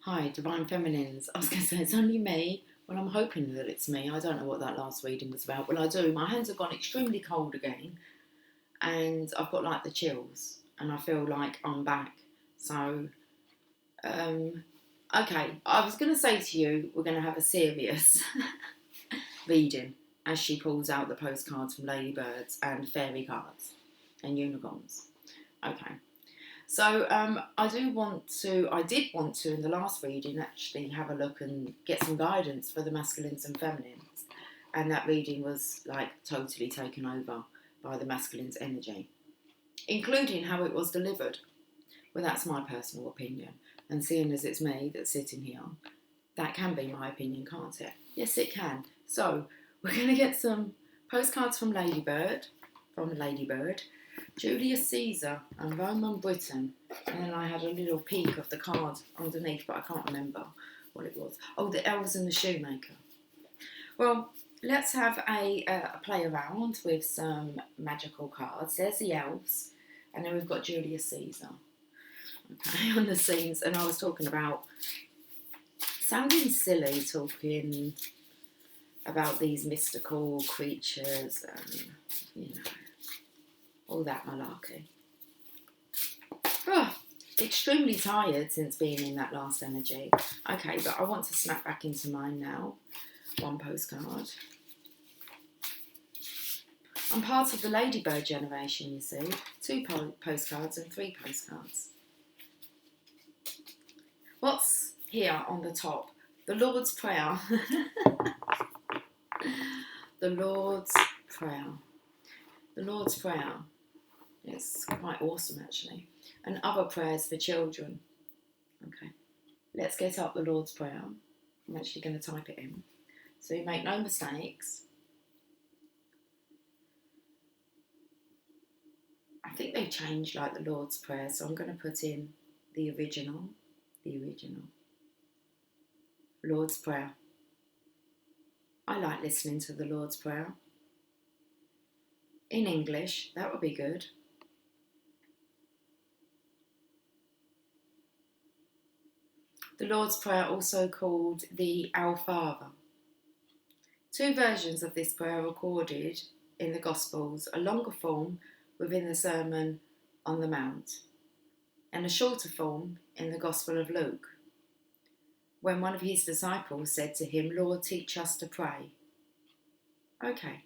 Hi, Divine Feminines. I was going to say it's only me. Well, I'm hoping that it's me. I don't know what that last reading was about. Well, I do. My hands have gone extremely cold again, and I've got like the chills, and I feel like I'm back. So, um, okay. I was going to say to you, we're going to have a serious reading as she pulls out the postcards from ladybirds and fairy cards and unicorns. Okay. So I did want to in the last reading actually have a look and get some guidance for the masculines and feminines, and that reading was like totally taken over by the masculine's energy, including how it was delivered. Well, that's my personal opinion, and seeing as it's me that's sitting here, that can be my opinion, can't it? Yes, it can. So we're going to get some postcards from Ladybird, Julius Caesar and Roman Britain, and then I had a little peek of the card underneath, but I can't remember what it was. Oh, the elves and the shoemaker. Well, let's have a play around with some magical cards. There's the elves, and then we've got Julius Caesar. Okay, on the scenes, and I was talking about sounding silly, talking about these mystical creatures and all that malarkey. Oh, extremely tired since being in that last energy. Okay, but I want to snap back into mine now. One postcard. I'm part of the Ladybird generation, you see. Two postcards and three postcards. What's here on the top? The Lord's Prayer. The Lord's Prayer. The Lord's Prayer. It's quite awesome, actually. And other prayers for children. Okay, let's get up the Lord's Prayer. I'm actually going to type it in, so you make no mistakes. I think they changed like the Lord's Prayer, so I'm going to put in the original. Lord's Prayer. I like listening to the Lord's Prayer. In English, that would be good. The Lord's Prayer, also called the Our Father. Two versions of this prayer are recorded in the Gospels, a longer form within the Sermon on the Mount, and a shorter form in the Gospel of Luke, when one of his disciples said to him, "Lord, teach us to pray." Okay,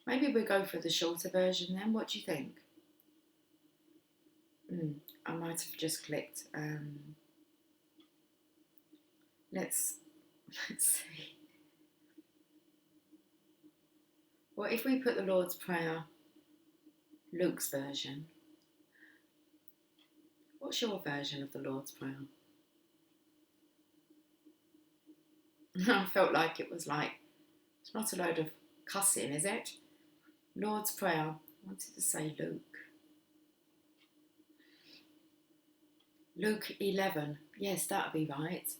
maybe we'll go for the shorter version then. What do you think? I might have just clicked. Let's see. Well, if we put the Lord's Prayer, Luke's version, what's your version of the Lord's Prayer? I felt like it was like, it's not a load of cussing, is it? Lord's Prayer, I wanted to say Luke. Luke 11, yes, that'll be right.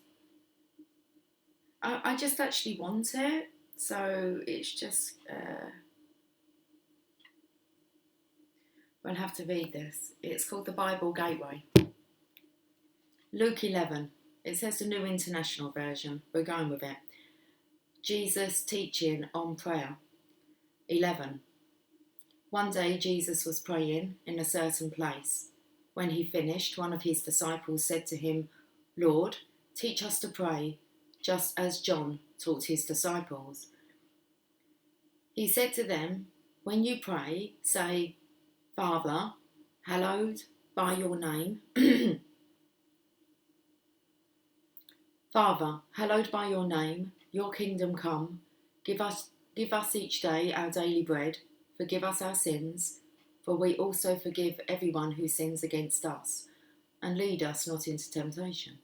I just actually want it, so it's just, we'll have to read this. It's called the Bible Gateway. Luke 11, it says the New International Version, we're going with it. Jesus teaching on prayer. 11. One day Jesus was praying in a certain place. When he finished, one of his disciples said to him, "Lord, teach us to pray, just as John taught his disciples." He said to them, "When you pray, say, 'Father, hallowed by your name.'" "Father, hallowed by your name, your kingdom come. Give us each day our daily bread. Forgive us our sins, for we also forgive everyone who sins against us. And lead us not into temptation."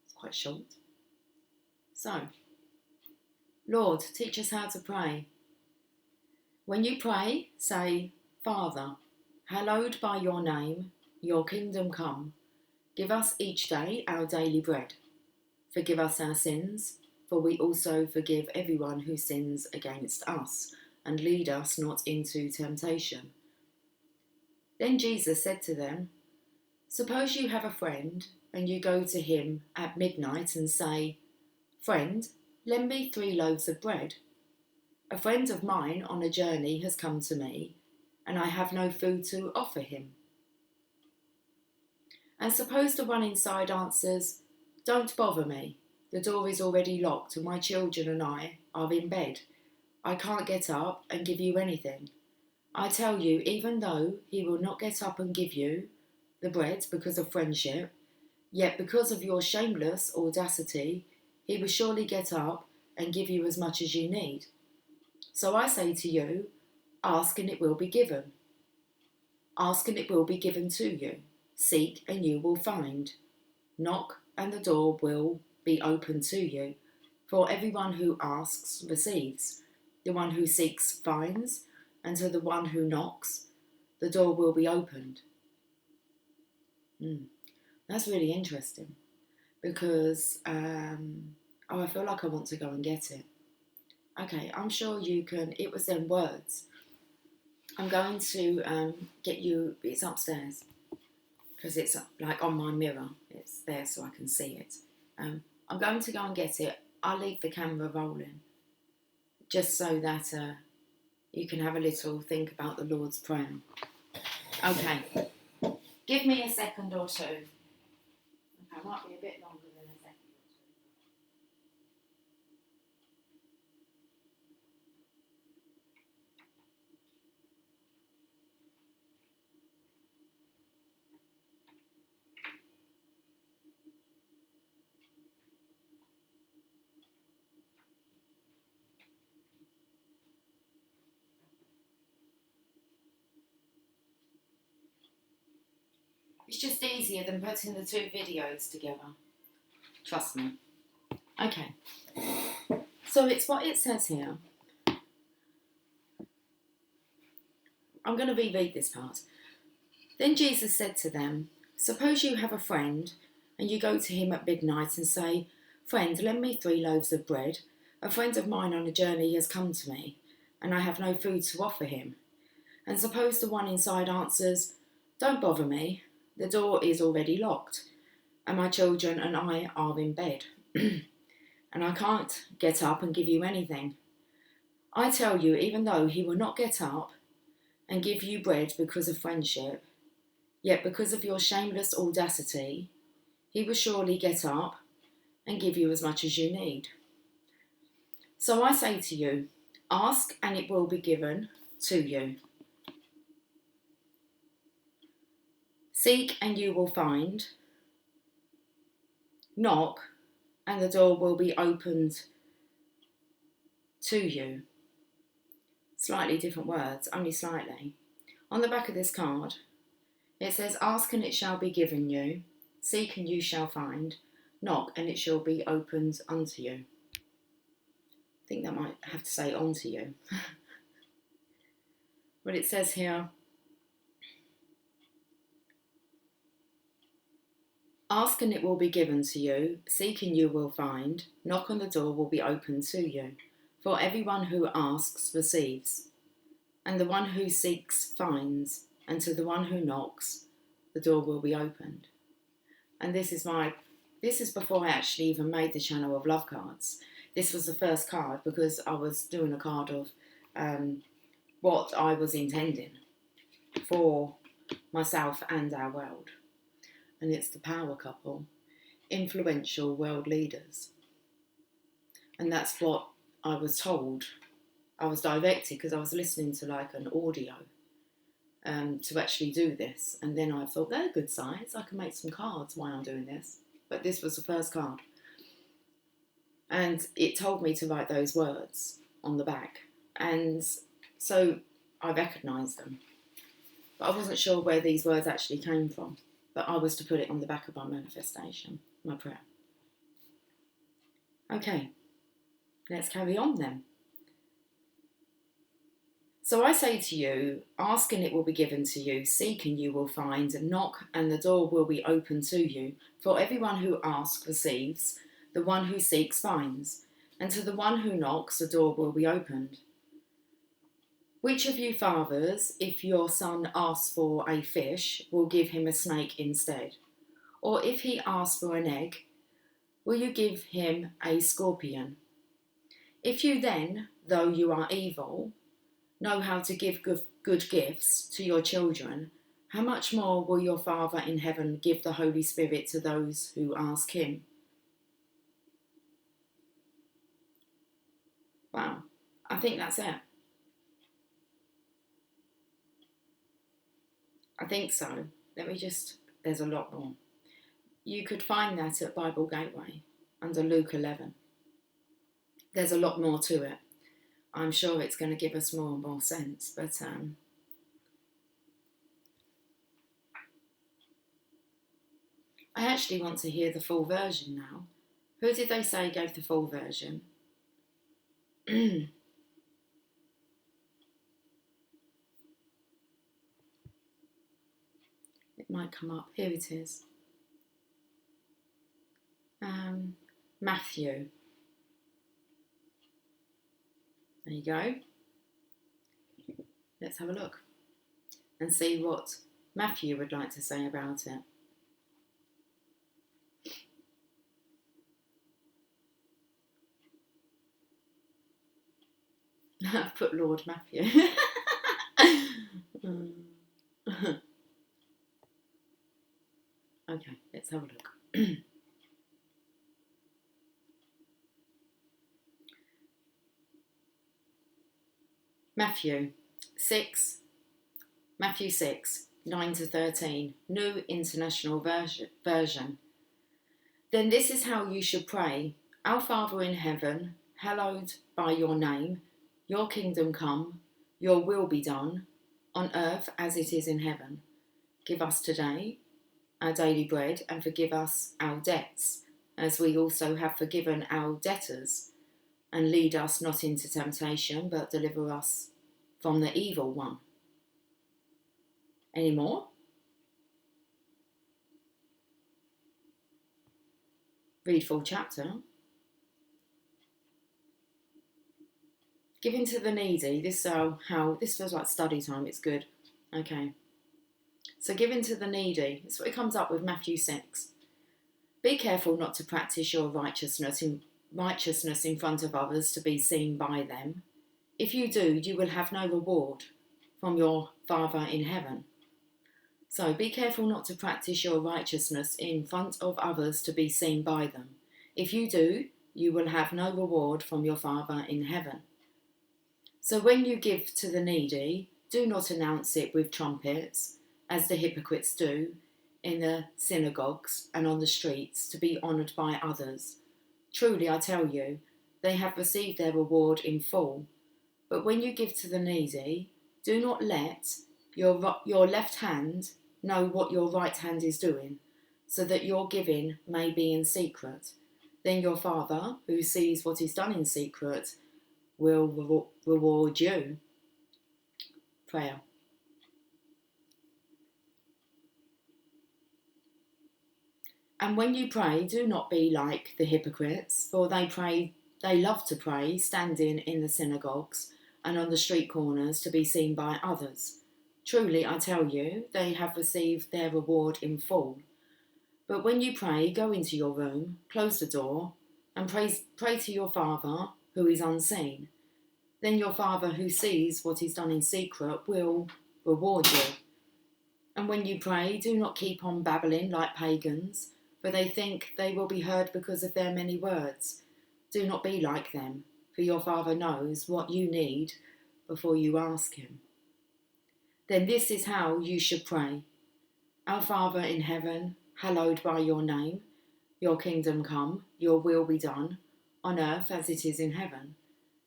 It's quite short. So, Lord, teach us how to pray. When you pray, say, "Father, hallowed by your name, your kingdom come. Give us each day our daily bread. Forgive us our sins, for we also forgive everyone who sins against us, and lead us not into temptation." Then Jesus said to them, "Suppose you have a friend, and you go to him at midnight and say, "Friend, lend me 3 loaves of bread. A friend of mine on a journey has come to me, and I have no food to offer him." And suppose the one inside answers, "Don't bother me. The door is already locked and my children and I are in bed. I can't get up and give you anything." I tell you, even though he will not get up and give you the bread because of friendship, yet because of your shameless audacity, he will surely get up and give you as much as you need. So I say to you, ask and it will be given. Ask and it will be given to you. Seek and you will find. Knock and the door will be opened to you. For everyone who asks receives. The one who seeks finds. And to the one who knocks, the door will be opened. That's really interesting because I feel like I want to go and get it. Okay, I'm sure you can. It was them words. I'm going to get you. It's upstairs because it's like on my mirror. It's there so I can see it. I'm going to go and get it. I'll leave the camera rolling just so that you can have a little think about the Lord's Prayer. Okay, give me a second or two. Okay, it might be a bit longer than a second or two. It's just easier than putting the 2 videos together. Trust me. Okay. So it's what it says here. I'm going to reread this part. Then Jesus said to them, "Suppose you have a friend and you go to him at midnight and say, 'Friend, lend me 3 loaves of bread. A friend of mine on a journey has come to me, and I have no food to offer him.' And suppose the one inside answers, 'Don't bother me. The door is already locked, and my children and I are in bed, and I can't get up and give you anything.' I tell you, even though he will not get up and give you bread because of friendship, yet because of your shameless audacity, he will surely get up and give you as much as you need. So I say to you, ask and it will be given to you. Seek and you will find. Knock and the door will be opened to you." Slightly different words, only slightly. On the back of this card, it says, "Ask and it shall be given you. Seek and you shall find. Knock and it shall be opened unto you." I think that might have to say onto you. But it says here, "Ask and it will be given to you. Seek and you will find. Knock and the door will be opened to you. For everyone who asks receives. And the one who seeks finds. And to the one who knocks, the door will be opened." And this is before I actually even made the channel of love cards. This was the first card because I was doing a card of what I was intending for myself and our world. And it's the power couple, influential world leaders. And that's what I was told. I was directed because I was listening to like an audio to actually do this. And then I thought, they're good signs. I can make some cards while I'm doing this. But this was the first card. And it told me to write those words on the back. And so I recognised them. But I wasn't sure where these words actually came from. But I was to put it on the back of my manifestation, my prayer. Okay, let's carry on then. So I say to you, ask and it will be given to you, seek and you will find, knock and the door will be open to you. For everyone who asks receives, the one who seeks finds, and to the one who knocks the door will be opened. Which of you fathers, if your son asks for a fish, will give him a snake instead? Or if he asks for an egg, will you give him a scorpion? If you then, though you are evil, know how to give good gifts to your children, how much more will your Father in heaven give the Holy Spirit to those who ask him? Wow, I think that's it. I think so. There's a lot more. You could find that at Bible Gateway under Luke 11. There's a lot more to it. I'm sure it's going to give us more and more sense, but I actually want to hear the full version now. Who did they say gave the full version? It might come up. Here it is. Matthew. There you go. Let's have a look and see what Matthew would like to say about it. I've put Lord Matthew. Okay, let's have a look. Matthew 6, 9 to 13, New International Version. Then this is how you should pray. Our Father in heaven, hallowed by your name, your kingdom come, your will be done, on earth as it is in heaven. Give us today our daily bread, and forgive us our debts, as we also have forgiven our debtors. And lead us not into temptation, but deliver us from the evil one. Any more? Read full chapter. Giving to the needy. This feels like study time. It's good. Okay. So giving to the needy. That's what it comes up with Matthew 6. Be careful not to practice your righteousness in front of others to be seen by them. If you do, you will have no reward from your Father in heaven. So be careful not to practice your righteousness in front of others to be seen by them. If you do, you will have no reward from your Father in heaven. So when you give to the needy, do not announce it with trumpets, as the hypocrites do in the synagogues and on the streets, to be honoured by others. Truly, I tell you, they have received their reward in full. But when you give to the needy, do not let your left hand know what your right hand is doing, so that your giving may be in secret. Then your Father, who sees what is done in secret, will reward you. Prayer. And when you pray, do not be like the hypocrites, for they love to pray, standing in the synagogues and on the street corners to be seen by others. Truly, I tell you, they have received their reward in full. But when you pray, go into your room, close the door, and pray to your Father who is unseen. Then your Father who sees what is done in secret will reward you. And when you pray, do not keep on babbling like pagans, for they think they will be heard because of their many words. Do not be like them, for your Father knows what you need before you ask him. Then this is how you should pray. Our Father in heaven, hallowed by your name. Your kingdom come, your will be done, on earth as it is in heaven.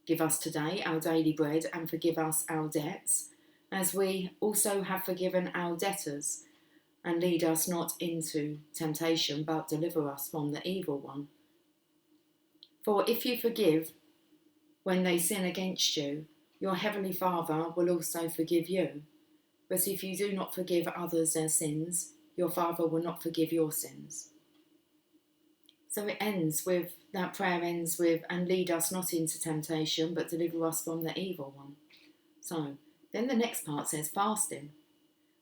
Give us today our daily bread, and forgive us our debts, as we also have forgiven our debtors. And lead us not into temptation, but deliver us from the evil one. For if you forgive when they sin against you, your heavenly Father will also forgive you. But if you do not forgive others their sins, your Father will not forgive your sins. So that prayer ends with, and lead us not into temptation, but deliver us from the evil one. So then the next part says fasting.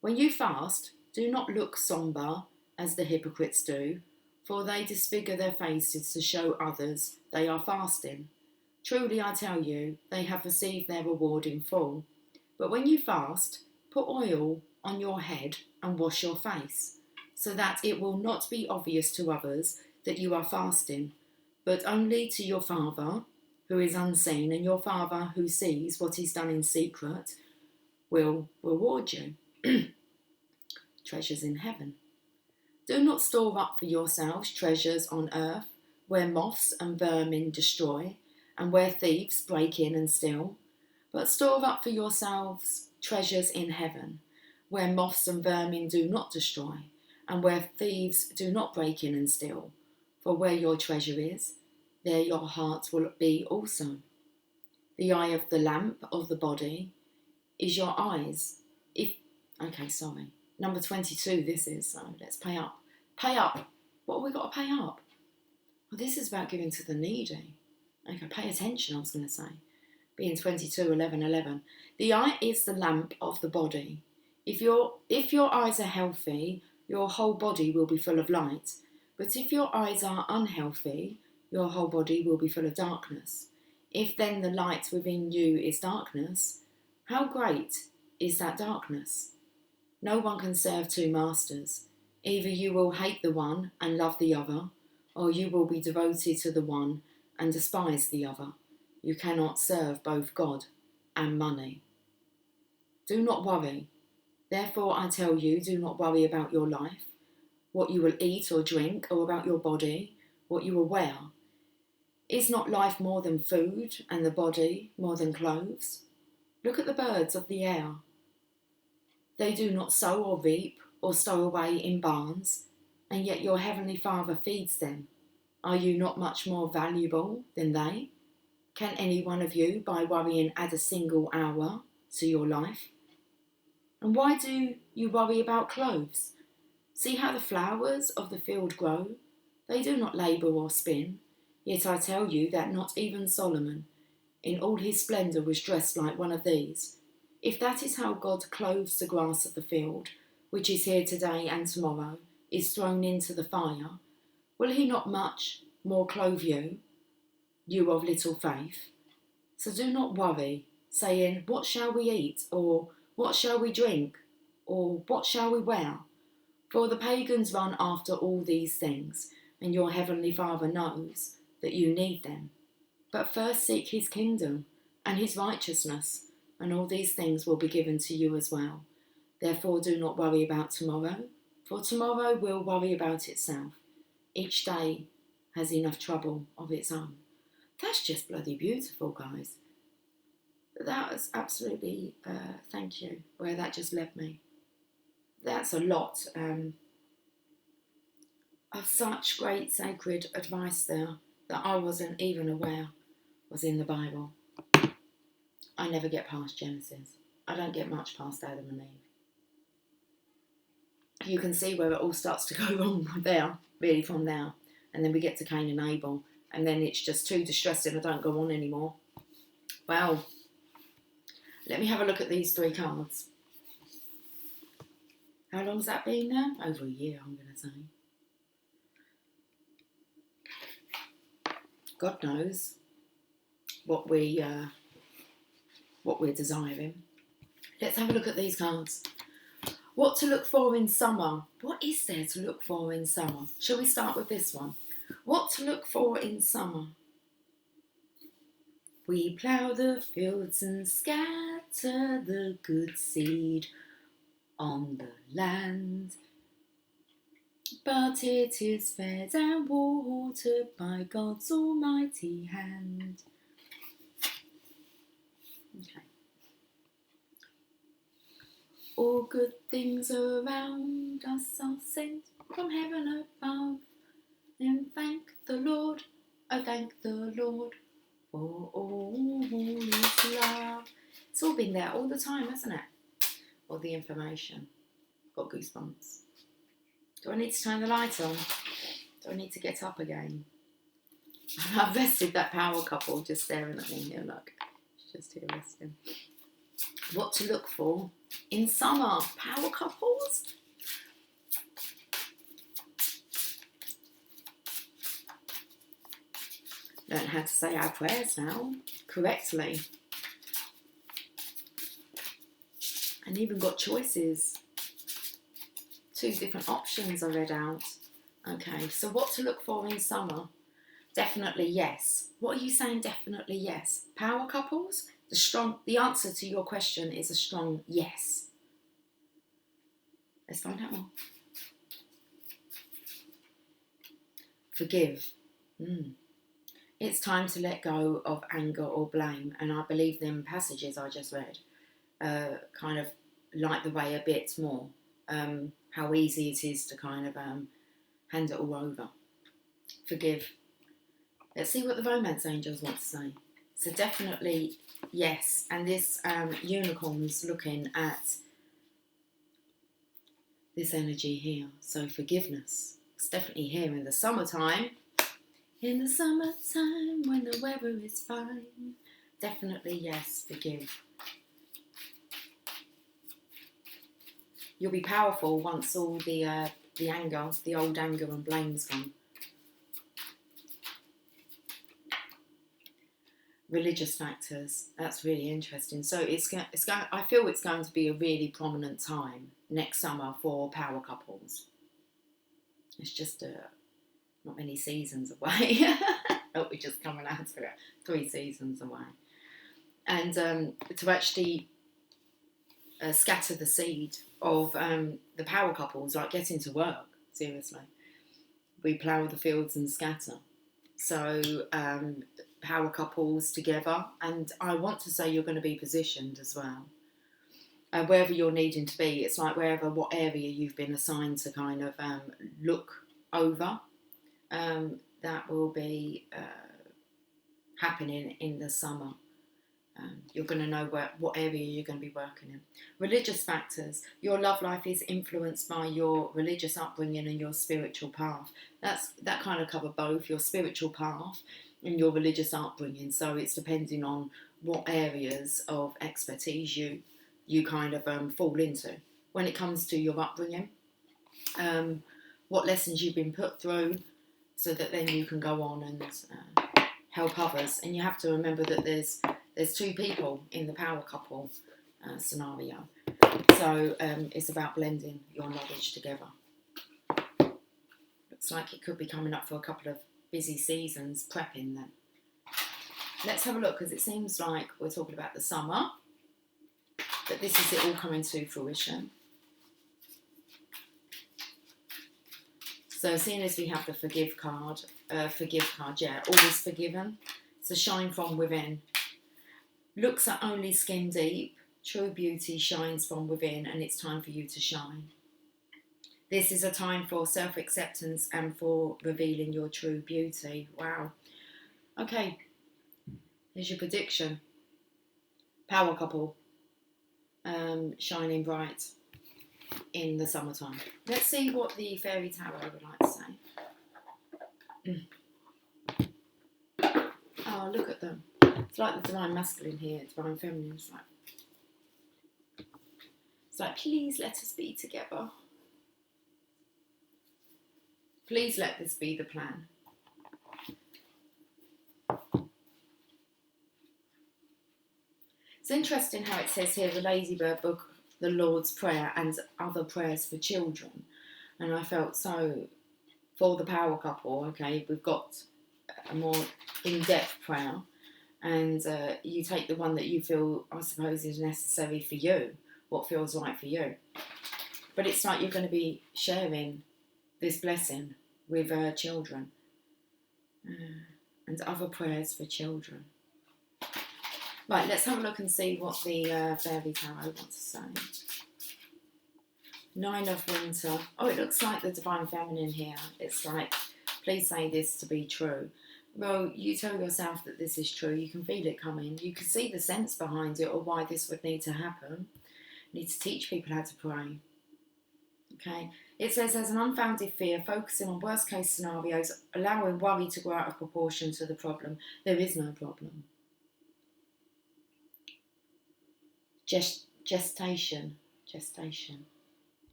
When you fast, do not look sombre as the hypocrites do, for they disfigure their faces to show others they are fasting. Truly I tell you, they have received their reward in full. But when you fast, put oil on your head and wash your face, so that it will not be obvious to others that you are fasting, but only to your Father who is unseen, and your Father who sees what is done in secret will reward you. Treasures in heaven. Do not store up for yourselves treasures on earth, where moths and vermin destroy, and where thieves break in and steal. But store up for yourselves treasures in heaven, where moths and vermin do not destroy, and where thieves do not break in and steal. For where your treasure is, there your heart will be also. The eye of the lamp of the body is your eyes. Number 22 this is, so let's pay up. Pay up. What have we got to pay up? Well, this is about giving to the needy. Okay, pay attention, I was going to say. Being 22:11:11. The eye is the lamp of the body. If your eyes are healthy, your whole body will be full of light. But if your eyes are unhealthy, your whole body will be full of darkness. If then the light within you is darkness, how great is that darkness? No one can serve two masters. Either you will hate the one and love the other, or you will be devoted to the one and despise the other. You cannot serve both God and money. Do not worry. Therefore I tell you, do not worry about your life, what you will eat or drink, or about your body, what you will wear. Is not life more than food, and the body more than clothes? Look at the birds of the air. They do not sow or reap or stow away in barns, and yet your heavenly Father feeds them. Are you not much more valuable than they? Can any one of you, by worrying, add a single hour to your life? And why do you worry about clothes? See how the flowers of the field grow? They do not labour or spin. Yet I tell you that not even Solomon, in all his splendour, was dressed like one of these. If that is how God clothes the grass of the field, which is here today and tomorrow is thrown into the fire, will he not much more clothe you, you of little faith? So do not worry, saying, what shall we eat? Or what shall we drink? Or what shall we wear? For the pagans run after all these things, and your heavenly Father knows that you need them. But first seek his kingdom and his righteousness, and all these things will be given to you as well. Therefore do not worry about tomorrow, for tomorrow will worry about itself. Each day has enough trouble of its own. That's just bloody beautiful, guys. That was absolutely, thank you, where that just led me. That's a lot of such great sacred advice there that I wasn't even aware was in the Bible. I never get past Genesis. I don't get much past Adam and Eve. You can see where it all starts to go wrong there, really, from now. And then we get to Cain and Abel, and then it's just too distressing. I don't go on anymore. Well, let me have a look at these three cards. How long's that been now? Over a year, I'm going to say. God knows what we're desiring. Let's have a look at these cards. What to look for in summer? What is there to look for in summer? Shall we start with this one? What to look for in summer? We plough the fields and scatter the good seed on the land, but it is fed and watered by God's almighty hand. Okay. All good things around us are sent from heaven above. Then thank the Lord, oh thank the Lord for all his love. It's all been there all the time, hasn't it? All the information. Got goosebumps. Do I need to turn the light on? Do I need to get up again? I've rested that power couple just staring at me here, look. It's just here resting. What to look for in summer? Power couples? Learn how to say our prayers now correctly. And even got choices. 2 different options I read out. Okay, so what to look for in summer? Definitely yes. What are you saying definitely yes? Power couples? The answer to your question is a strong yes. Let's find out more. Forgive. It's time to let go of anger or blame. And I believe them passages I just read kind of light the way a bit more. How easy it is to kind of hand it all over. Forgive. Let's see what the romance angels want to say. So definitely yes. And this unicorn's looking at this energy here. So forgiveness. It's definitely here in the summertime. In the summertime when the weather is fine. Definitely yes, forgive. You'll be powerful once all the anger, the old anger and blame's gone. Religious factors, that's really interesting. So I feel it's going to be a really prominent time next summer for power couples. It's just not many seasons away. We're just coming out of it. 3 seasons away. And to actually scatter the seed of the power couples, like getting to work, seriously. We plough the fields and scatter. So power couples together, and I want to say you're going to be positioned as well. Wherever you're needing to be, it's like what area you've been assigned to kind of look over, that will be happening in the summer. You're going to know what area you're going to be working in. Religious factors. Your love life is influenced by your religious upbringing and your spiritual path. That kind of cover both your spiritual path and your religious upbringing. So it's depending on what areas of expertise you kind of fall into when it comes to your upbringing. What lessons you've been put through, so that then you can go on and help others. And you have to remember that there's 2 people in the power couple scenario. So it's about blending your knowledge together. Looks like it could be coming up for a couple of busy seasons prepping then. Let's have a look, because it seems like we're talking about the summer, but this is it all coming to fruition. So seeing as we have the forgive card, yeah, all is forgiven. So shine from within. Looks are only skin deep. True beauty shines from within, and it's time for you to shine. This is a time for self-acceptance and for revealing your true beauty. Wow. Okay. Here's your prediction. Power couple. Shining bright in the summertime. Let's see what the Fairy Tarot would like to say. Oh, look at them. It's like the Divine Masculine here, Divine Feminine. It's like, please let us be together. Please let this be the plan. It's interesting how it says here, the Ladybird book, the Lord's Prayer and other prayers for children. And I felt so, for the power couple, okay, we've got a more in-depth prayer. And you take the one that you feel, I suppose, is necessary for you, what feels right for you. But it's like you're going to be sharing this blessing with children. And other prayers for children. Right, let's have a look and see what the Fairy Tarot wants to say. 9 of Winter. Oh, it looks like the Divine Feminine here. It's like, please say this to be true. Well, you tell yourself that this is true. You can feel it coming. You can see the sense behind it or why this would need to happen. You need to teach people how to pray. Okay. It says there's an unfounded fear, focusing on worst case scenarios, allowing worry to grow out of proportion to the problem. There is no problem. Gestation.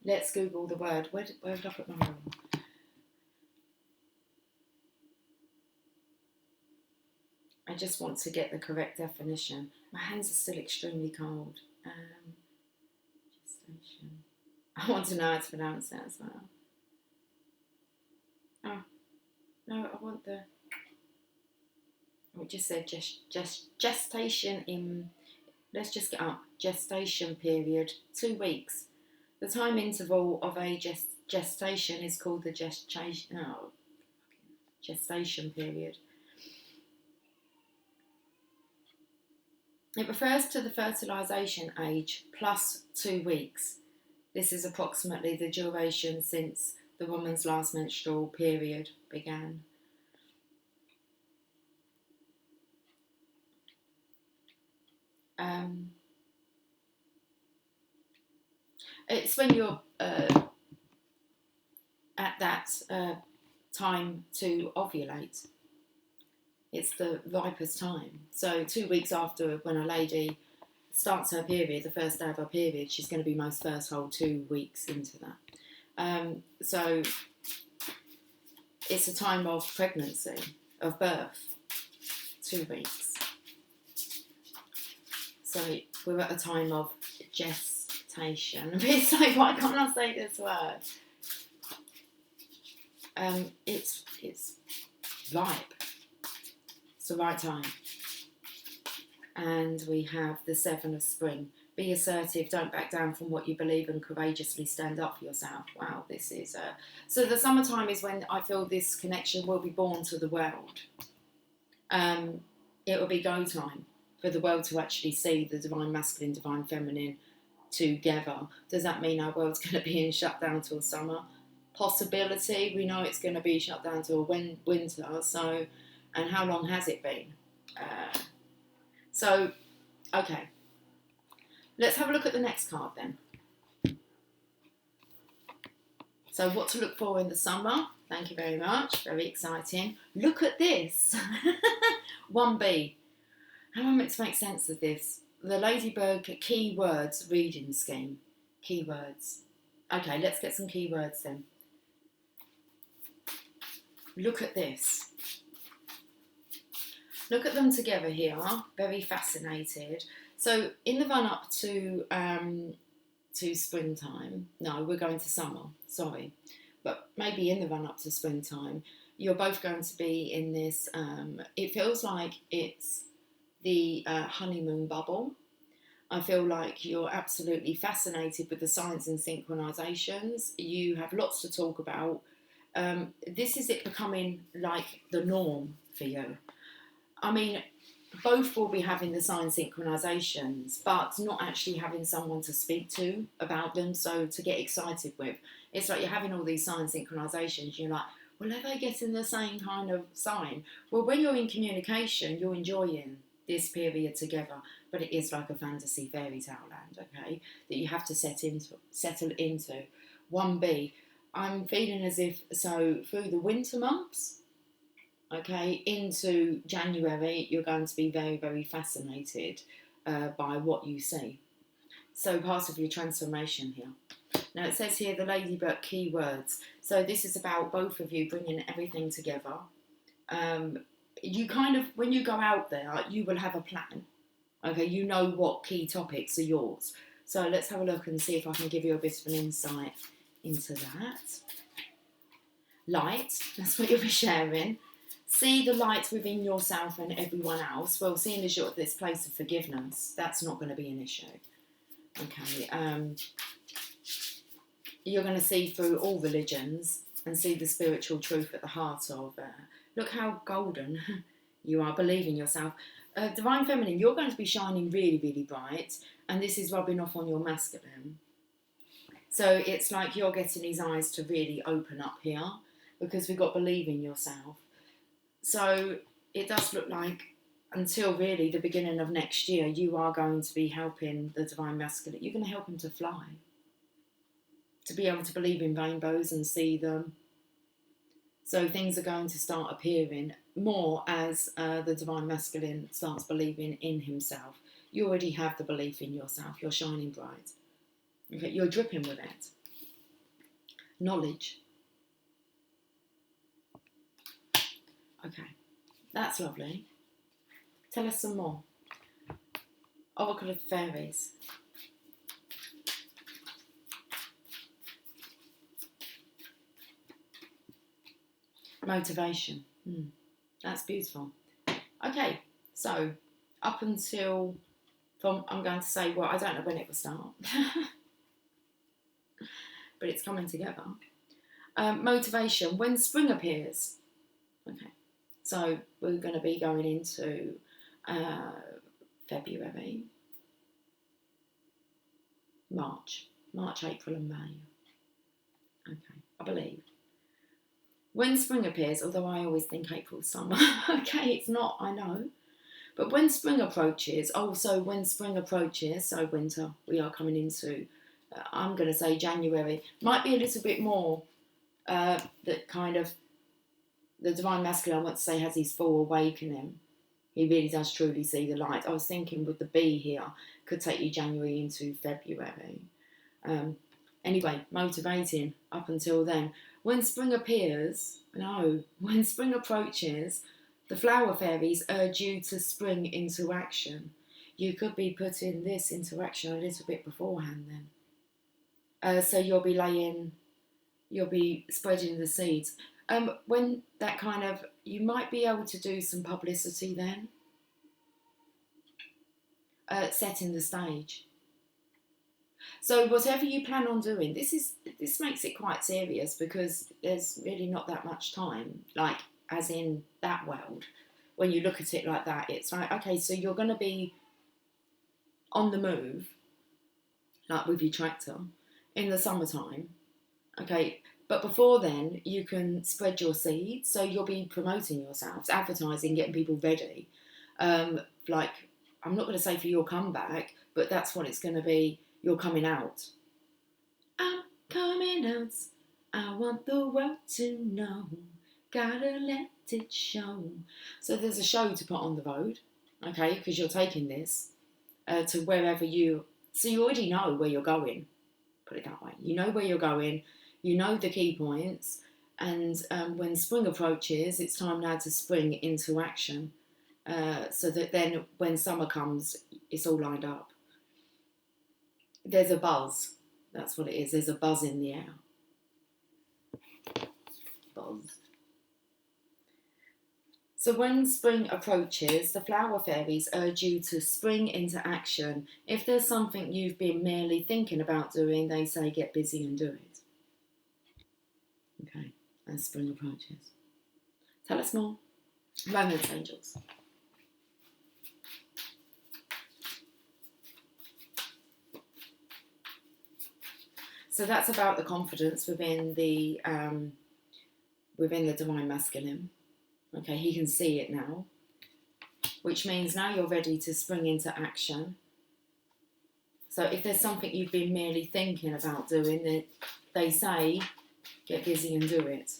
Let's Google the word. Where did I put my number? I just want to get the correct definition. My hands are still extremely cold. Gestation. I want to know how to pronounce that as well. Oh, no, I want the... We just said gestation in... Let's just get up. Gestation period, 2 weeks. The time interval of a gestation is called the gestation period. It refers to the fertilisation age plus 2 weeks. This is approximately the duration since the woman's last menstrual period began. It's when you're at that time to ovulate. It's the ripest time. So 2 weeks after when a lady starts her period, the first day of her period, she's going to be most fertile 2 weeks into that. So it's a time of pregnancy, of birth, 2 weeks. So we're at a time of gestation. It's like, why can't I say this word? It's ripe. It's the right time. And we have the 7 of spring. Be assertive, don't back down from what you believe, and courageously stand up for yourself. Wow, this is... So the summertime is when I feel this connection will be born to the world. It will be go time for the world to actually see the divine masculine, divine feminine together. Does that mean our world's going to be in shutdown till summer? Possibility. We know it's going to be shut down till winter. So, and how long has it been? So, okay. Let's have a look at the next card then. So what to look for in the summer. Thank you very much. Very exciting. Look at this. 1B. How am I meant to make sense of this? The Ladybird keywords reading scheme. Keywords. Okay, let's get some keywords then. Look at this. Look at them together here. Very fascinated. So in the run up to springtime, no, we're going to summer, sorry, but maybe in the run up to springtime, you're both going to be in this, it feels like it's the honeymoon bubble. I feel like you're absolutely fascinated with the signs and synchronizations. You have lots to talk about. This is it becoming like the norm for you. I mean, both will be having the sign synchronizations, but not actually having someone to speak to about them, so to get excited with. It's like you're having all these sign synchronizations, you're like, well, are they getting the same kind of sign? Well, when you're in communication, you're enjoying this period together, but it is like a fantasy fairy tale land, okay, that you have to settle into. 1B, I'm feeling as if, so through the winter months, okay, into January, you're going to be very, very fascinated by what you see. So part of your transformation here. Now it says here the Ladybird keywords. So this is about both of you bringing everything together. You kind of, when you go out there, you will have a plan. Okay, you know what key topics are yours. So let's have a look and see if I can give you a bit of an insight into that. Light, that's what you'll be sharing. See the light within yourself and everyone else. Well, seeing as you're at this place of forgiveness, that's not going to be an issue. Okay, you're going to see through all religions and see the spiritual truth at the heart of, look how golden you are, believe in yourself. Divine Feminine, you're going to be shining really, really bright, and this is rubbing off on your masculine. So it's like you're getting his eyes to really open up here, because we've got believe in yourself. So it does look like until really the beginning of next year, you are going to be helping the Divine Masculine. You're going to help him to fly, to be able to believe in rainbows and see them. So things are going to start appearing more as the Divine Masculine starts believing in himself. You already have the belief in yourself. You're shining bright. Okay, you're dripping with it. Knowledge. Okay, that's lovely. Tell us some more. Oracle of the Fairies. Motivation. That's beautiful. Okay, so up until, I'm going to say, well, I don't know when it will start, but it's coming together. Motivation, when spring appears. Okay, so we're going to be going into February, March, April and May. Okay, I believe. When spring appears, although I always think April's summer, okay, it's not, I know. But when spring approaches, when spring approaches, so winter, we are coming into, I'm going to say January, might be a little bit more, that kind of, the Divine Masculine, I want to say, has his full awakening. He really does truly see the light. I was thinking with the bee here, could take you January into February. Anyway, motivating up until then. When spring appears, when spring approaches, the flower fairies urge you to spring into action. You could be putting this into action a little bit beforehand then. So you'll be spreading the seeds. When that kind of, you might be able to do some publicity then. Setting the stage. So whatever you plan on doing, this makes it quite serious because there's really not that much time, like as in that world. When you look at it like that, it's like, okay, so you're going to be on the move, like with your tractor, in the summertime, okay, but before then, you can spread your seeds, so you'll be promoting yourselves, advertising, getting people ready, like, I'm not going to say for your comeback, but that's what it's going to be. You're coming out. I'm coming out. I want the world to know. Gotta let it show. So there's a show to put on the road, okay, because you're taking this to wherever so you already know where you're going, put it that way. You know where you're going, you know the key points, and when spring approaches, it's time now to spring into action, so that then when summer comes, it's all lined up. There's a buzz. That's what it is. There's a buzz in the air. Buzz. So when spring approaches, the flower fairies urge you to spring into action. If there's something you've been merely thinking about doing, they say get busy and do it. Okay, as spring approaches. Tell us more. Romance angels. So that's about the confidence within the Divine Masculine. Okay, he can see it now, which means now you're ready to spring into action. So if there's something you've been merely thinking about doing, they say get busy and do it.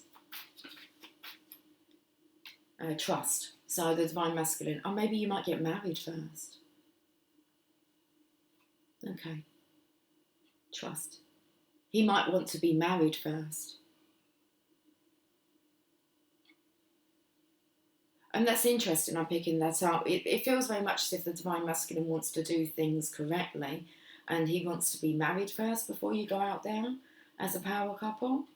Trust. So the Divine Masculine. Or maybe you might get married first. Okay. Trust. He might want to be married first. And that's interesting, I'm picking that up. It feels very much as if the Divine Masculine wants to do things correctly and he wants to be married first before you go out there as a power couple.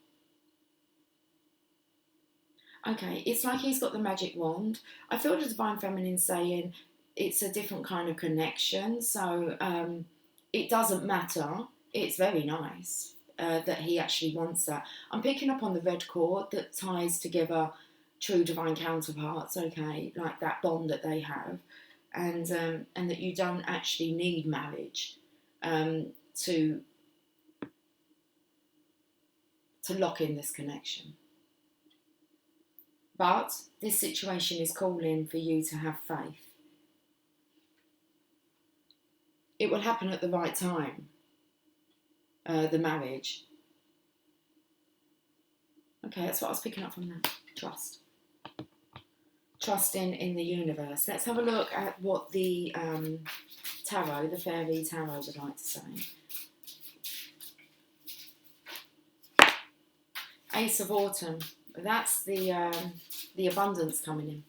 Okay, it's like he's got the magic wand. I feel the Divine Feminine saying it's a different kind of connection, so it doesn't matter. It's very nice that he actually wants that. I'm picking up on the red cord that ties together true divine counterparts, okay, like that bond that they have, and that you don't actually need marriage to lock in this connection. But this situation is calling for you to have faith. It will happen at the right time, the marriage. Okay, that's what I was picking up from that. Trust. Trusting in the universe. Let's have a look at what the tarot, the fairy tarot, would like to say. Ace of Autumn. That's the abundance coming in.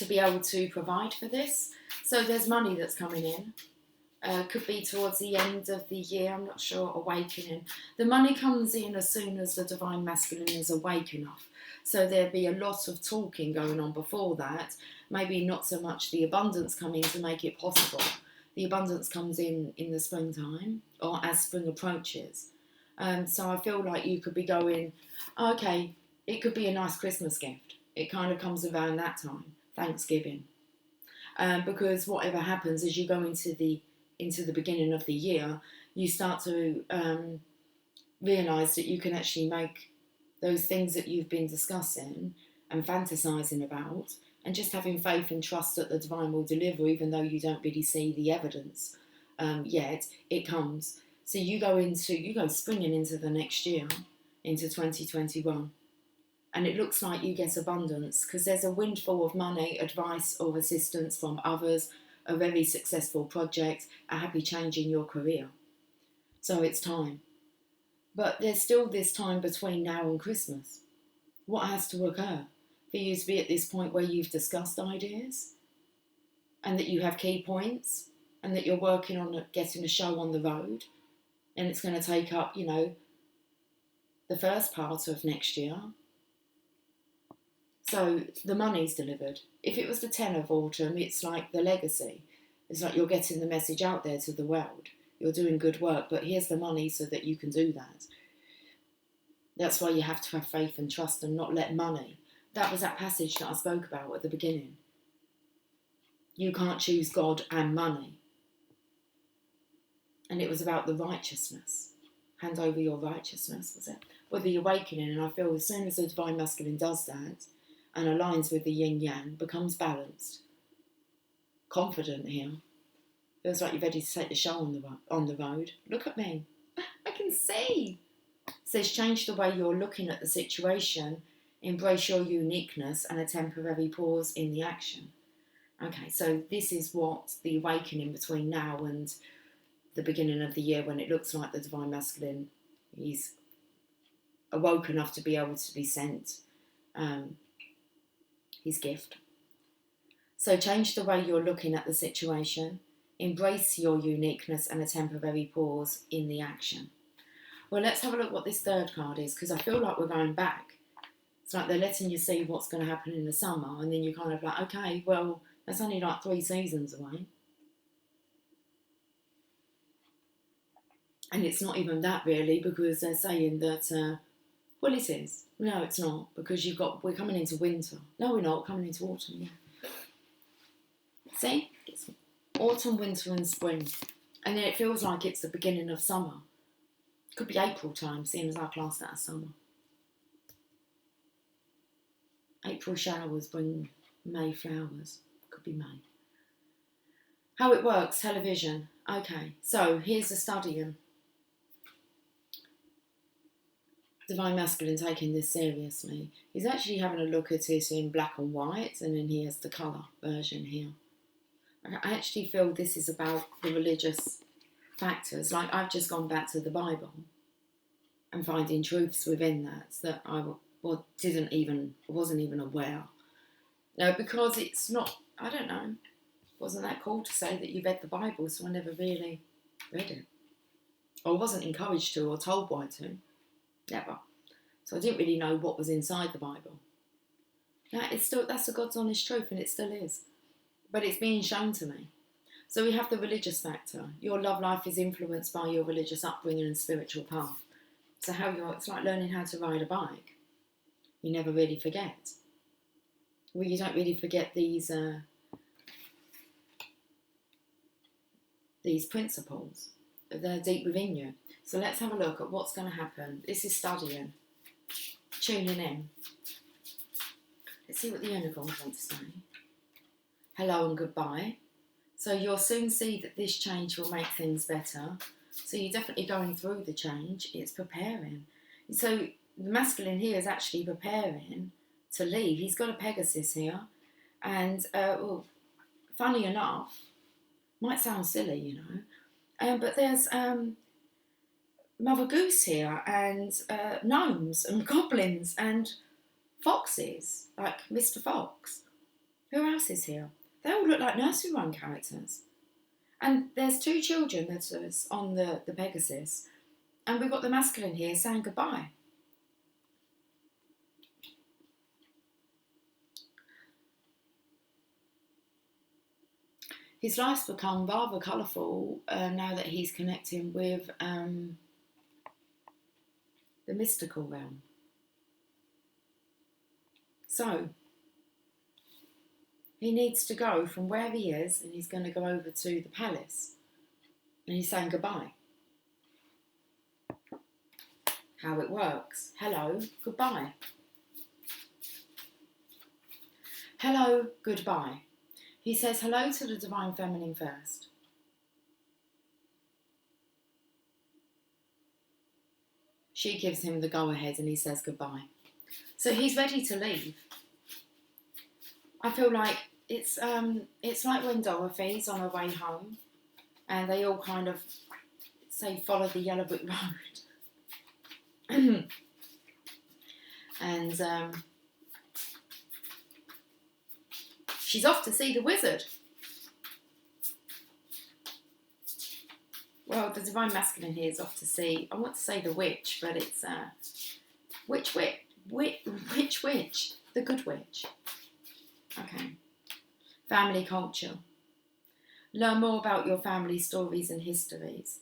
to be able to provide for this. So there's money that's coming in. Could be towards the end of the year, I'm not sure, awakening. The money comes in as soon as the Divine Masculine is awake enough. So there'll be a lot of talking going on before that. Maybe not so much the abundance coming to make it possible. The abundance comes in the springtime, or as spring approaches. So I feel like you could be going, okay, it could be a nice Christmas gift. It kind of comes around that time, Thanksgiving. Because whatever happens as you go into the beginning of the year, you start to realise that you can actually make those things that you've been discussing and fantasising about, and just having faith and trust that the divine will deliver, even though you don't really see the evidence yet, it comes. So you go springing into the next year, into 2021. And it looks like you get abundance because there's a windfall of money, advice or assistance from others, a very successful project, a happy change in your career. So it's time. But there's still this time between now and Christmas. What has to occur for you to be at this point where you've discussed ideas and that you have key points and that you're working on getting a show on the road, and it's going to take up, the first part of next year. So the money's delivered. If it was the 10 of autumn, it's like the legacy. It's like you're getting the message out there to the world. You're doing good work, but here's the money so that you can do that. That's why you have to have faith and trust and not let money. That was that passage that I spoke about at the beginning. You can't choose God and money. And it was about the righteousness. Hand over your righteousness, was it? Or the awakening. And I feel as soon as the Divine Masculine does that, and aligns with the yin-yang, becomes balanced, confident here. Feels like you're ready to take the show on the road. Look at me. I can see. It says change the way you're looking at the situation, embrace your uniqueness and a temporary pause in the action. Okay, so this is what the awakening between now and the beginning of the year, when it looks like the Divine Masculine, he's awoke enough to be able to be sent his gift. So change the way you're looking at the situation, embrace your uniqueness and a temporary pause in the action. Well, let's have a look what this third card is, because I feel like we're going back. It's like they're letting you see what's going to happen in the summer, and then you're kind of like, okay, well, that's only like 3 seasons away. And it's not even that really, because they're saying that, well, it is. No, it's not, because we're coming into winter. No, we're not, coming into autumn, yeah. See? It's autumn, winter and spring. And then it feels like it's the beginning of summer. Could be April time, seeing as I class that as summer. April showers bring May flowers. Could be May. How it works, television. Okay, so here's the studying. Divine Masculine taking this seriously. He's actually having a look at it in black and white, and then he has the colour version here. I actually feel this is about the religious factors. Like, I've just gone back to the Bible and finding truths within that I wasn't even aware. No, because it's not, I don't know, wasn't that cool to say that you read the Bible, so I never really read it. Or wasn't encouraged to or told why to. Never. So I didn't really know what was inside the Bible. That's the God's honest truth, and it still is. But it's being shown to me. So we have the religious factor. Your love life is influenced by your religious upbringing and spiritual path. So it's like learning how to ride a bike. You never really forget. Well, you don't really forget these principles. They're deep within you. So let's have a look at what's going to happen. This is studying, tuning in. Let's see what the unicorns want to say. Hello and goodbye. So you'll soon see that this change will make things better. So you're definitely going through the change. It's preparing. So the masculine here is actually preparing to leave. He's got a Pegasus here. And funny enough, might sound silly, but there's Mother Goose here, and gnomes and goblins and foxes, like Mr. Fox. Who else is here? They all look like nursery rhyme characters. And there's 2 children that is on the Pegasus. And we've got the masculine here saying goodbye. His life's become rather colourful now that he's connecting with the mystical realm. So, he needs to go from where he is, and he's going to go over to the palace. And he's saying goodbye. How it works. Hello, goodbye. Hello, goodbye. He says hello to the Divine Feminine first. She gives him the go-ahead and he says goodbye. So he's ready to leave. I feel like it's like when Dorothy's on her way home and they all kind of say follow the yellow brick road. And she's off to see the wizard. Well, the Divine Masculine here is off to see, I want to say the witch, but it's which witch? The good witch. Okay. Family culture. Learn more about your family stories and histories.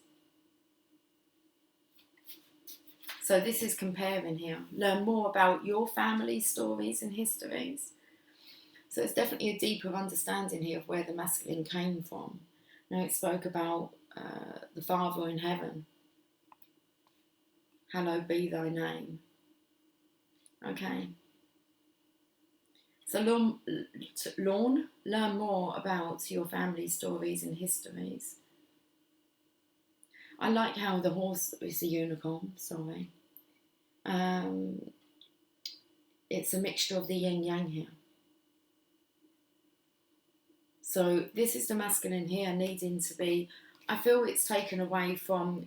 So this is comparing here. Learn more about your family stories and histories. So it's definitely a deeper understanding here of where the masculine came from. Now it spoke about the Father in heaven. Hallowed be thy name. Okay. So learn more about your family stories and histories. I like how the horse is a unicorn, sorry. It's a mixture of the yin yang here. So this is the masculine here needing to be, I feel it's taken away from,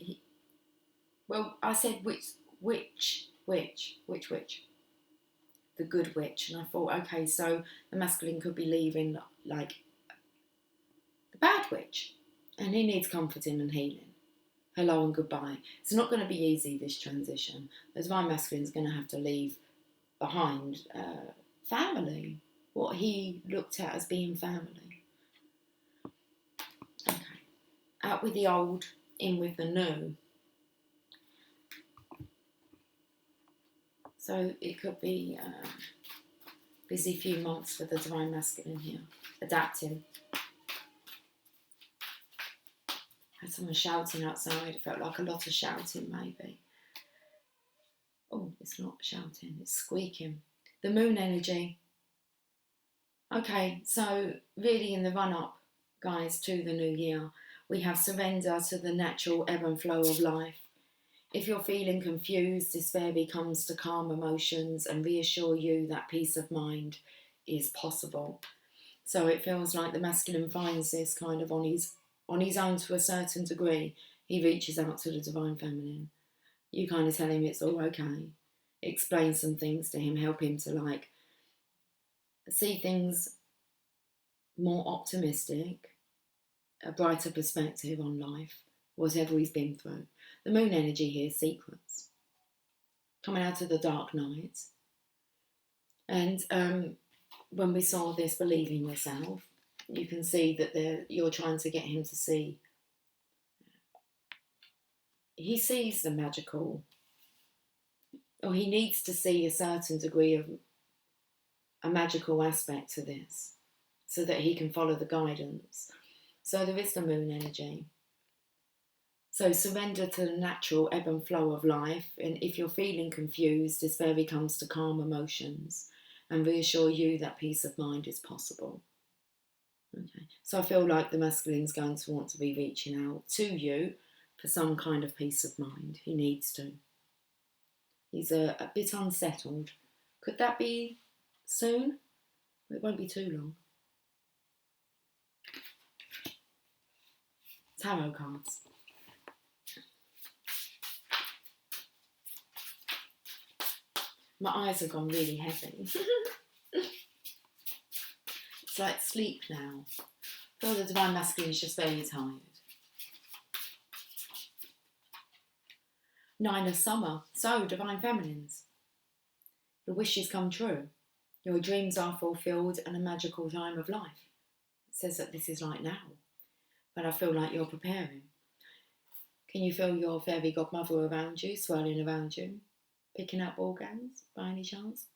well, I said which? The good witch. And I thought, okay, so the masculine could be leaving like the bad witch. And he needs comforting and healing. Hello and goodbye. It's not going to be easy, this transition. The Divine Masculine is going to have to leave behind family, what he looked at as being family. Okay. Out with the old, in with the new. So it could be a busy few months for the Divine Masculine here, adapting. Had someone shouting outside. It felt like a lot of shouting, maybe. Oh, it's not shouting, it's squeaking. The moon energy. Okay, so really in the run-up, guys, to the new year, we have surrender to the natural ebb and flow of life. If you're feeling confused, despair becomes to calm emotions and reassure you that peace of mind is possible. So it feels like the masculine finds this kind of on his own to a certain degree. He reaches out to the Divine Feminine. You kind of tell him it's all okay. Explain some things to him, help him to like see things more optimistic, a brighter perspective on life, whatever he's been through. The moon energy here, secrets. Coming out of the dark night. And when we saw this, believing yourself, you can see that you're trying to get him to see. He sees the magical, or he needs to see a certain degree of a magical aspect to this so that he can follow the guidance. So there is the moon energy. So surrender to the natural ebb and flow of life. And if you're feeling confused, despair becomes to calm emotions and reassure you that peace of mind is possible. Okay. So I feel like the masculine's going to want to be reaching out to you for some kind of peace of mind. He needs to. He's a bit unsettled. Could that be soon? It won't be too long. Tarot cards. My eyes have gone really heavy. It's like sleep now. I feel the Divine Masculine is just very tired. 9 of Summer. So, Divine Feminines. Your wishes come true. Your dreams are fulfilled and a magical time of life. It says that this is like now. But I feel like you're preparing. Can you feel your fairy godmother around you, swirling around you? Picking up ball gowns by any chance?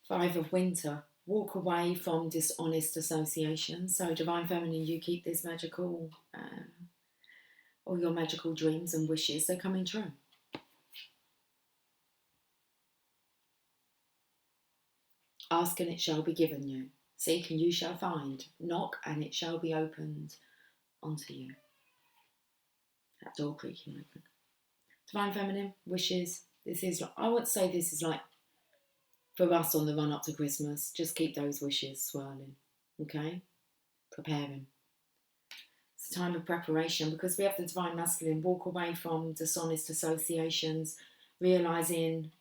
Five of Winter. Walk away from dishonest associations. So, Divine Feminine, you keep this magical, all your magical dreams and wishes, they're coming true. Ask and it shall be given you. Seek and you shall find. Knock and it shall be opened unto you. That door creaking open. Divine Feminine, wishes. This is, I would say this is like for us on the run up to Christmas. Just keep those wishes swirling. Okay? Preparing. It's a time of preparation because we have the Divine Masculine. Walk away from dishonest associations, realising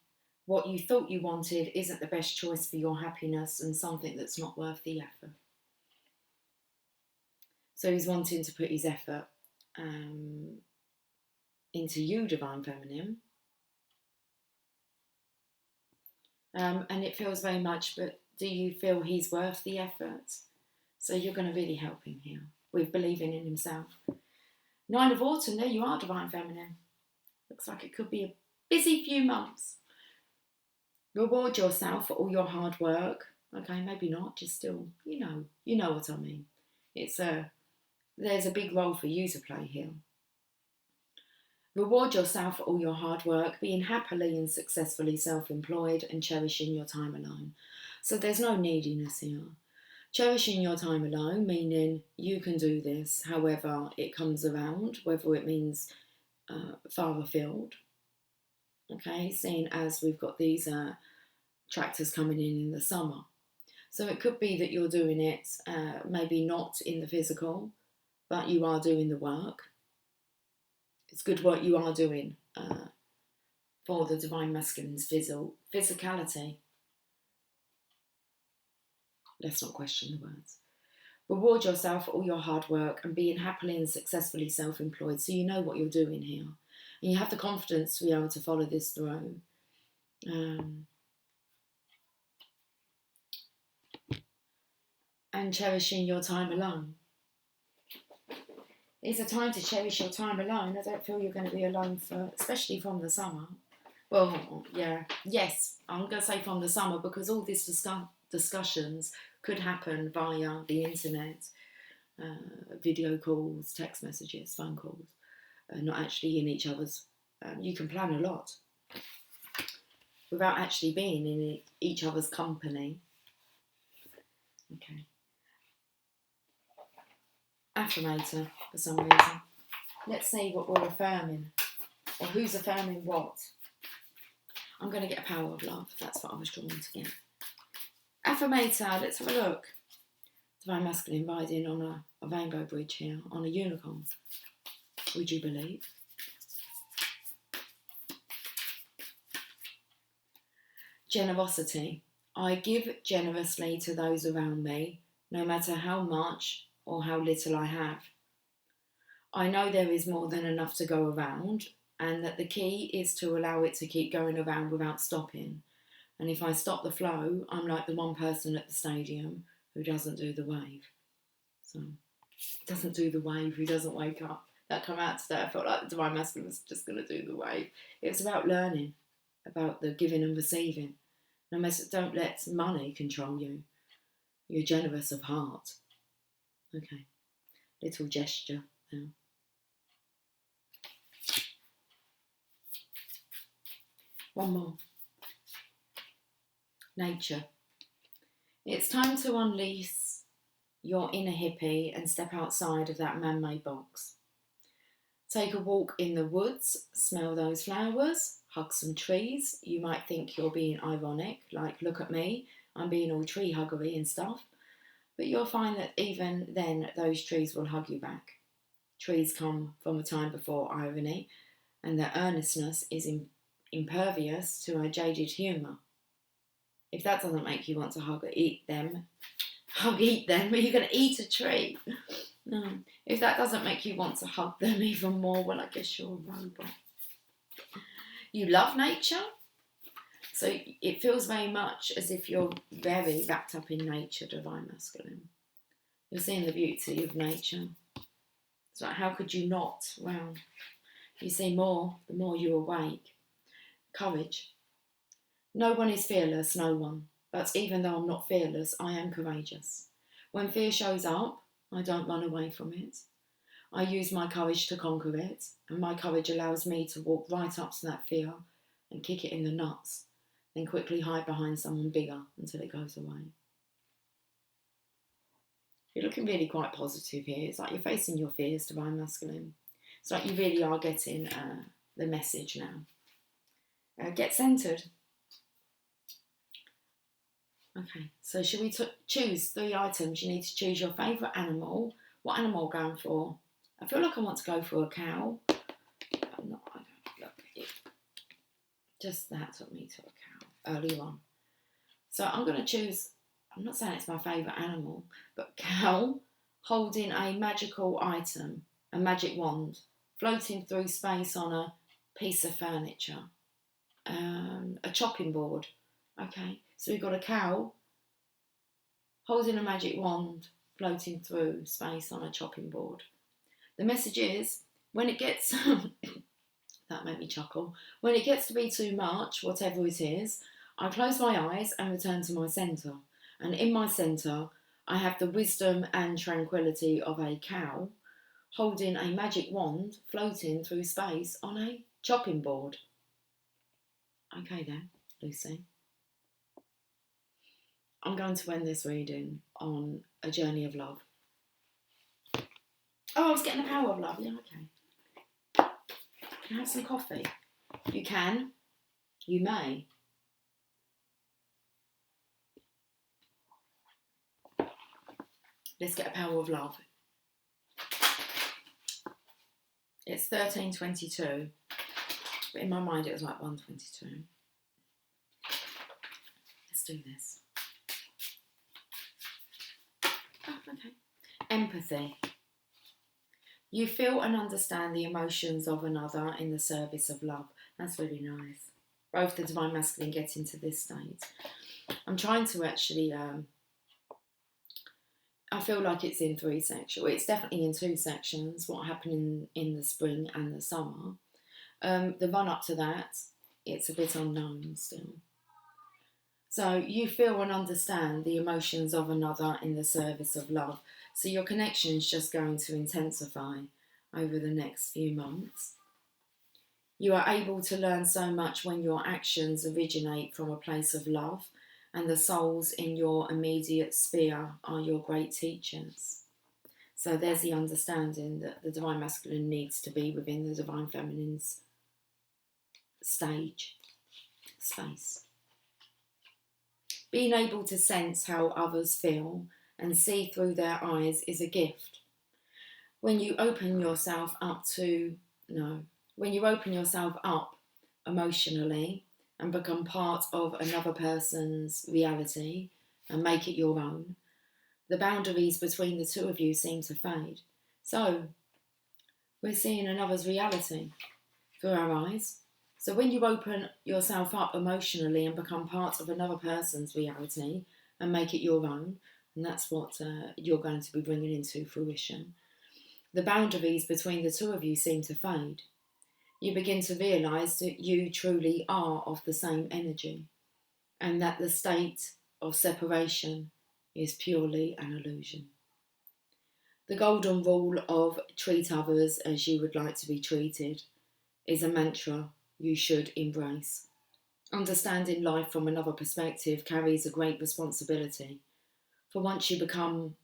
what you thought you wanted isn't the best choice for your happiness and something that's not worth the effort. So he's wanting to put his effort into you, Divine Feminine. And it feels very much, but do you feel he's worth the effort? So you're going to really help him here with believing in himself. 9 of Autumn, there you are, Divine Feminine. Looks like it could be a busy few months. Reward yourself for all your hard work. Okay, maybe not, just still, you know what I mean. There's a big role for you to play here. Reward yourself for all your hard work, being happily and successfully self-employed and cherishing your time alone. So there's no neediness here. Cherishing your time alone, meaning you can do this however it comes around, whether it means far afield. Okay, seeing as we've got these tractors coming in the summer. So it could be that you're doing it maybe not in the physical, but you are doing the work. It's good work you are doing for the Divine Masculine's physicality. Let's not question the words. Reward yourself for all your hard work and being happily and successfully self-employed, so you know what you're doing here. And you have the confidence to be able to follow this through. And cherishing your time alone. It's a time to cherish your time alone. I don't feel you're going to be alone especially from the summer. Well, yeah, yes, I'm going to say from the summer because all these discussions could happen via the internet, video calls, text messages, phone calls, not actually in each other's. You can plan a lot without actually being in each other's company. Okay. Affirmator for some reason. Let's see what we're affirming, or who's affirming what. I'm going to get a power of love. That's what I was drawn to get. Affirmator, let's have a look. Divine Masculine riding on a rainbow bridge here, on a unicorn. Would you believe? Generosity. I give generously to those around me, no matter how much or how little I have. I know there is more than enough to go around, and that the key is to allow it to keep going around without stopping. And if I stop the flow, I'm like the one person at the stadium who doesn't do the wave. So, doesn't do the wave, who doesn't wake up. That come out today, I felt like the Divine Masculine was just going to do the wave. It's about learning, about the giving and receiving. No matter, don't let money control you. You're generous of heart. Okay, little gesture now. One more. Nature. It's time to unleash your inner hippie and step outside of that man-made box. Take a walk in the woods, smell those flowers, hug some trees. You might think you're being ironic, like, look at me, I'm being all tree huggery and stuff. But you'll find that even then, those trees will hug you back. Trees come from a time before irony. and their earnestness is impervious to our jaded humour. If that doesn't make you want to eat them, are you going to eat a tree? No. If that doesn't make you want to hug them even more, well, I guess you're a robot. You love nature, so it feels very much as if you're very wrapped up in nature, Divine Masculine. You're seeing the beauty of nature. It's like, how could you not? Well, you see more the more you awake. Courage. No one is fearless, no one. But even though I'm not fearless, I am courageous. When fear shows up, I don't run away from it. I use my courage to conquer it, and my courage allows me to walk right up to that fear and kick it in the nuts, then quickly hide behind someone bigger until it goes away. You're looking really quite positive here. It's like you're facing your fears, Divine Masculine. It's like you really are getting the message now. Get centered. Okay, so should we choose 3 items? You need to choose your favourite animal. What animal are going for? I feel like I want to go for a cow. I don't look at it. Just that took me to a cow earlier on. So I'm going to choose, I'm not saying it's my favourite animal, but cow holding a magical item, a magic wand, floating through space on a piece of furniture, a chopping board. Okay, so we've got a cow holding a magic wand, floating through space on a chopping board. The message is, when it gets, that made me chuckle, when it gets to be too much, whatever it is, I close my eyes and return to my centre. And in my centre, I have the wisdom and tranquility of a cow holding a magic wand, floating through space on a chopping board. Okay then, Lucy. I'm going to end this reading on a journey of love. Oh, I was getting the power of love. Yeah, okay. Can I have some coffee? You can. You may. Let's get a power of love. It's 13:22, but in my mind it was like 1:22. Let's do this. Oh, okay. Empathy. You feel and understand the emotions of another in the service of love. That's really nice. Both the Divine Masculine get into this state. I'm trying to actually, I feel like it's in 3 sections. It's definitely in 2 sections, what happened in the spring and the summer. The run up to that, it's a bit unknown still. So you feel and understand the emotions of another in the service of love. So your connection is just going to intensify over the next few months. You are able to learn so much when your actions originate from a place of love, and the souls in your immediate sphere are your great teachers. So there's the understanding that the Divine Masculine needs to be within the Divine Feminine's space. Being able to sense how others feel and see through their eyes is a gift. When you open yourself up emotionally and become part of another person's reality and make it your own, the boundaries between the two of you seem to fade. So, we're seeing another's reality through our eyes. So when you open yourself up emotionally and become part of another person's reality and make it your own, and that's what you're going to be bringing into fruition, the boundaries between the two of you seem to fade. You begin to realise that you truly are of the same energy, and that the state of separation is purely an illusion. The golden rule of treat others as you would like to be treated is a mantra you should embrace. Understanding life from another perspective carries a great responsibility, for once you become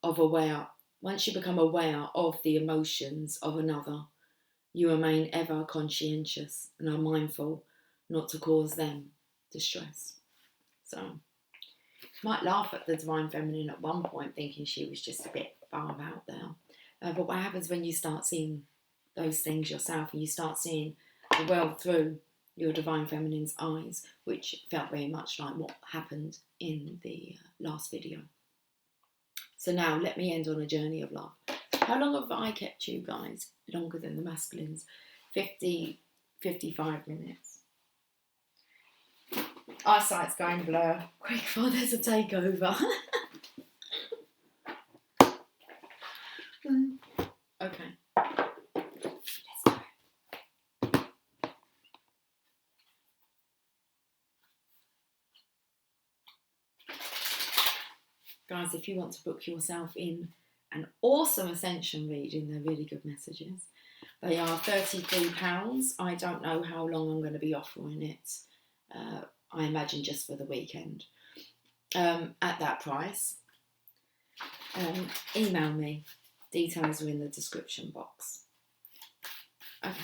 aware of the emotions of another, you remain ever conscientious and are mindful not to cause them distress. So, might laugh at the Divine Feminine at one point, thinking she was just a bit far out there. But what happens when you start seeing those things yourself, and you start seeing the world through your divine feminine's eyes, which felt very much like what happened in the last video. So now let me end on a journey of love. How long have I kept you guys? Longer than the masculines. 55 minutes. Eyesight's going blur. Quick before there's a takeover. Okay. Let's go. Guys, if you want to book yourself in an awesome Ascension reading, they're really good messages. They are £33. I don't know how long I'm going to be offering it. I imagine just for the weekend. At that price. Email me. Details are in the description box. Okay.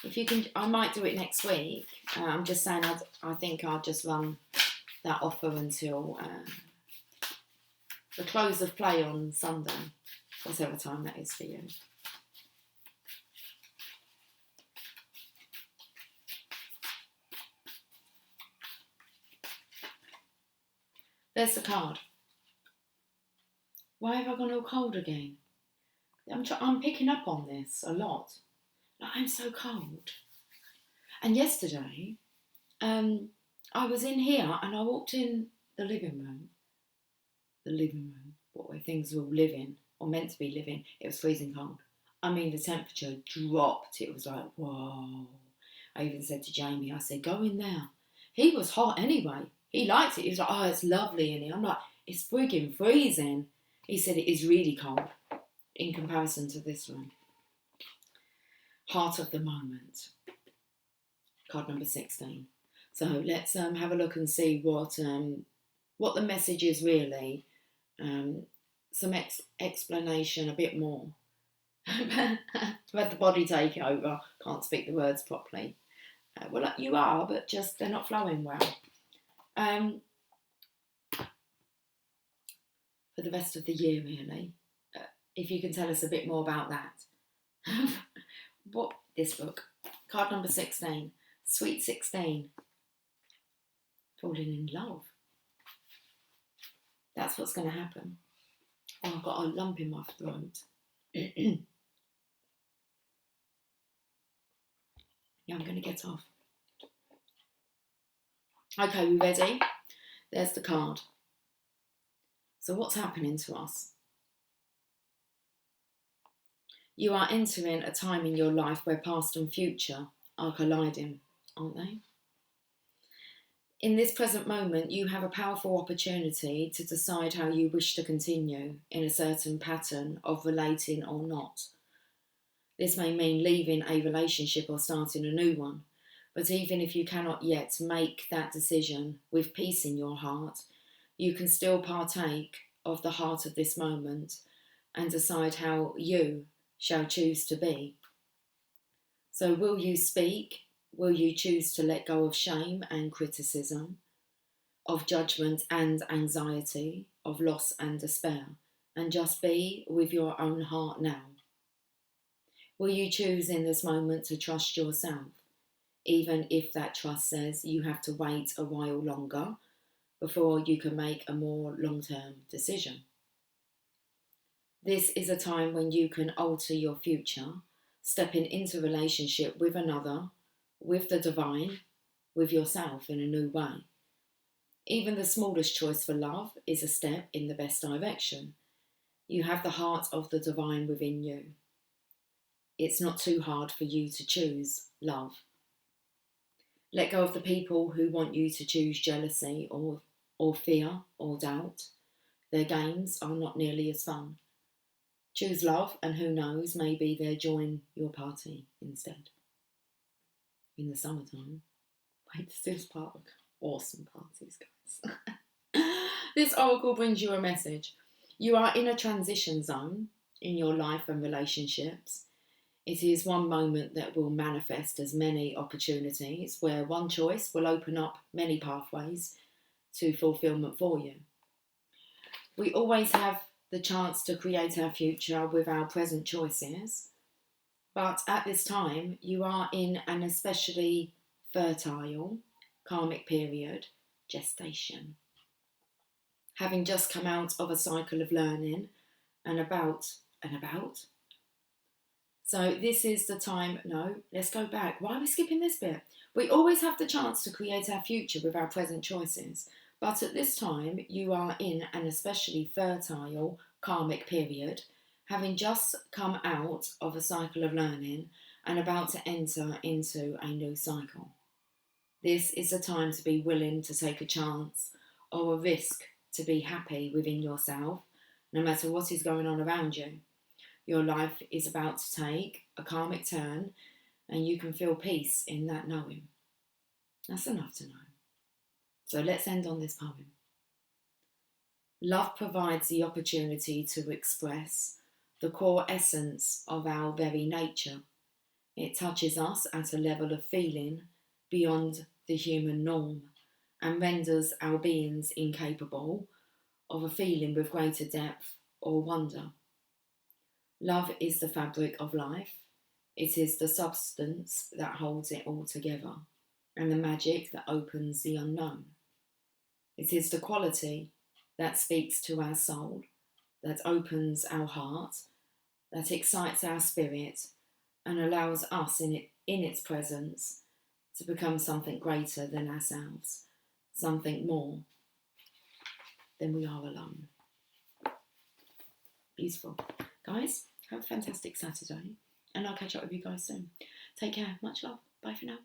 If you can, I might do it next week. I'm just saying, I think I'll just run that offer until the close of play on Sunday, whatever time that is for you. There's the card. Why have I gone all cold again? I'm picking up on this a lot. Like, I'm so cold. And yesterday, I was in here and I walked in the living room. The living room, where things were living, or meant to be living. It was freezing cold. I mean, the temperature dropped. It was like, whoa. I even said to Jamie, I said, go in there. He was hot anyway. He liked it. He was like, oh, it's lovely in here. I'm like, it's frigging freezing. He said it is really cold in comparison to this room. Heart of the moment. Card number 16. So let's have a look and see what the message is really. Some explanation, a bit more. I've had the body take over. Can't speak the words properly. Well, you are, but just they're not flowing well. For the rest of the year, really. If you can tell us a bit more about that. What this book? Card number 16. Sweet 16. Falling in love. That's what's going to happen. Oh, I've got a lump in my throat. Yeah, I'm going to get off. Okay, we ready? There's the card. So what's happening to us? You are entering a time in your life where past and future are colliding, aren't they? In this present moment, you have a powerful opportunity to decide how you wish to continue in a certain pattern of relating or not. This may mean leaving a relationship or starting a new one, but even if you cannot yet make that decision with peace in your heart, you can still partake of the heart of this moment and decide how you shall choose to be. So will you speak? Will you choose to let go of shame and criticism, of judgment and anxiety, of loss and despair, and just be with your own heart now? Will you choose in this moment to trust yourself, even if that trust says you have to wait a while longer before you can make a more long-term decision? This is a time when you can alter your future, stepping into relationship with another, with the divine, with yourself in a new way. Even the smallest choice for love is a step in the best direction. You have the heart of the divine within you. It's not too hard for you to choose love. Let go of the people who want you to choose jealousy or fear or doubt. Their games are not nearly as fun. Choose love, and who knows, maybe they'll join your party instead. In the summertime. Wait, this part of awesome parties, guys. This oracle brings you a message. You are in a transition zone in your life and relationships. It is one moment that will manifest as many opportunities, where one choice will open up many pathways to fulfillment for you. We always have the chance to create our future with our present choices. But at this time, you are in an especially fertile karmic period, gestation. Having just come out of a cycle of learning and about. So this is the time, no, let's go back. Why are we skipping this bit? We always have the chance to create our future with our present choices. But at this time, you are in an especially fertile karmic period, having just come out of a cycle of learning and about to enter into a new cycle. This is the time to be willing to take a chance or a risk to be happy within yourself, no matter what is going on around you. Your life is about to take a karmic turn, and you can feel peace in that knowing. That's enough to know. So let's end on this poem. Love provides the opportunity to express the core essence of our very nature. It touches us at a level of feeling beyond the human norm and renders our beings incapable of a feeling with greater depth or wonder. Love is the fabric of life. It is the substance that holds it all together and the magic that opens the unknown. It is the quality that speaks to our soul, that opens our heart, that excites our spirit and allows us in its presence to become something greater than ourselves, something more than we are alone. Beautiful. Guys, have a fantastic Saturday and I'll catch up with you guys soon. Take care. Much love. Bye for now.